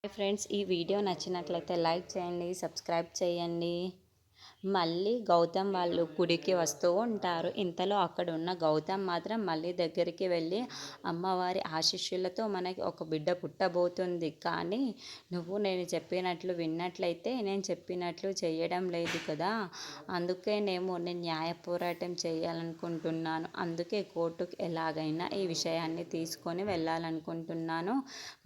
Hi friends, ఈ video నచ్చినట్లయితే like చేయండి, సబ్స్క్రైబ్ చేయండి. మళ్ళీ గౌతమ్ వాళ్ళు గుడికి వస్తూ ఉంటారు. ఇంతలో అక్కడ ఉన్న గౌతమ్ మాత్రం మళ్ళీ దగ్గరికి వెళ్ళి, అమ్మవారి ఆశీస్సులతో మనకి ఒక బిడ్డ పుట్టబోతుంది, కానీ నువ్వు నేను చెప్పినట్లు విన్నట్లయితే నేను చెప్పినట్లు చేయడం లేదు కదా, అందుకే నేను న్యాయ పోరాటం చేయాలనుకుంటున్నాను. అందుకే కోర్టుకు ఎలాగైనా ఈ విషయాన్ని తీసుకొని వెళ్ళాలనుకుంటున్నాను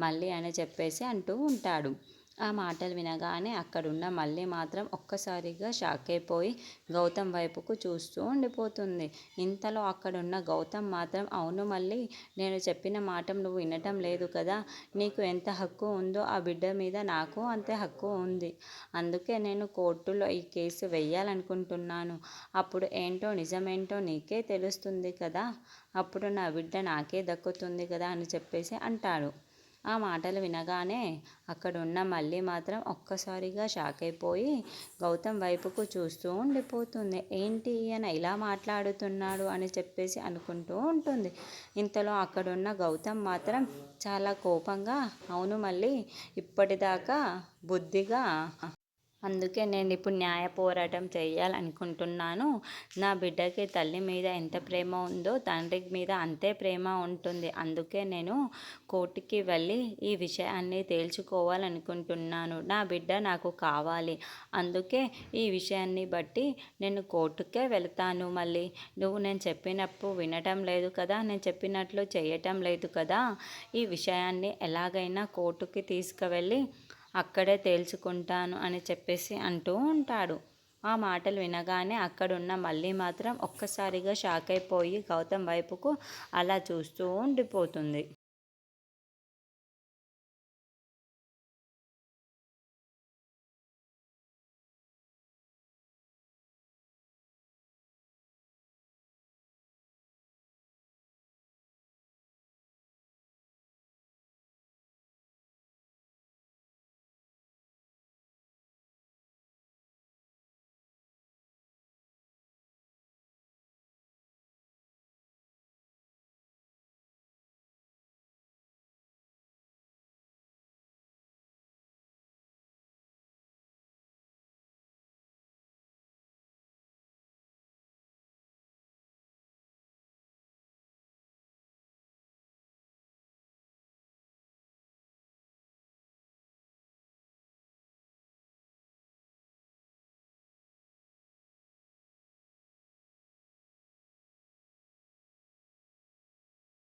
మళ్ళీ అని చెప్పేసి అంటూ ఉంటాడు. ఆ మాటలు వినగానే అక్కడున్న మళ్ళీ మాత్రం ఒక్కసారిగా షాక్ అయిపోయి గౌతమ్ వైపుకు చూస్తూ ఉండిపోతుంది. ఇంతలో అక్కడున్న గౌతమ్ మాత్రం, అవును మళ్ళీ, నేను చెప్పిన మాట నువ్వు వినటం లేదు కదా, నీకు ఎంత హక్కు ఉందో ఆ బిడ్డ మీద నాకు అంతే హక్కు ఉంది. అందుకే నేను కోర్టులో ఈ కేసు వెయ్యాలనుకుంటున్నాను. అప్పుడు ఏంటో నిజమేంటో నీకే తెలుస్తుంది కదా, అప్పుడు నా బిడ్డ నాకే దక్కుతుంది కదా అని చెప్పేసి అంటాడు. ఆ మాటలు వినగానే అక్కడున్న మళ్ళీ మాత్రం ఒక్కసారిగా షాక్ అయిపోయి గౌతమ్ వైపుకు చూస్తూ ఉండిపోతుంది. ఏంటి ఈయన ఇలా మాట్లాడుతున్నాడు అని చెప్పేసి అనుకుంటూ ఉంటుంది. ఇంతలో అక్కడున్న గౌతమ్ మాత్రం చాలా కోపంగా, అవును మళ్ళీ, ఇప్పటిదాకా బుద్ధిగా, అందుకే నేను ఇప్పుడు న్యాయ పోరాటం చేయాలనుకుంటున్నాను. నా బిడ్డకి తల్లి మీద ఎంత ప్రేమ ఉందో తండ్రి మీద అంతే ప్రేమ ఉంటుంది. అందుకే నేను కోర్టుకి వెళ్ళి ఈ విషయాన్ని తేల్చుకోవాలనుకుంటున్నాను. నా బిడ్డ నాకు కావాలి. అందుకే ఈ విషయాన్ని బట్టి నేను కోర్టుకే వెళ్తాను. మళ్ళీ నువ్వు నేను చెప్పినప్పుడు వినటం లేదు కదా, నేను చెప్పినట్లు చేయటం లేదు కదా, ఈ విషయాన్ని ఎలాగైనా కోర్టుకి తీసుకువెళ్ళి అక్కడే తేల్చుకుంటాను అని చెప్పేసి అంటూ ఉంటాడు. ఆ మాటలు వినగానే అక్కడున్న మళ్ళీ మాత్రం ఒక్కసారిగా షాక్ అయిపోయి గౌతమ్ వైపుకు అలా చూస్తూ ఉండిపోతుంది.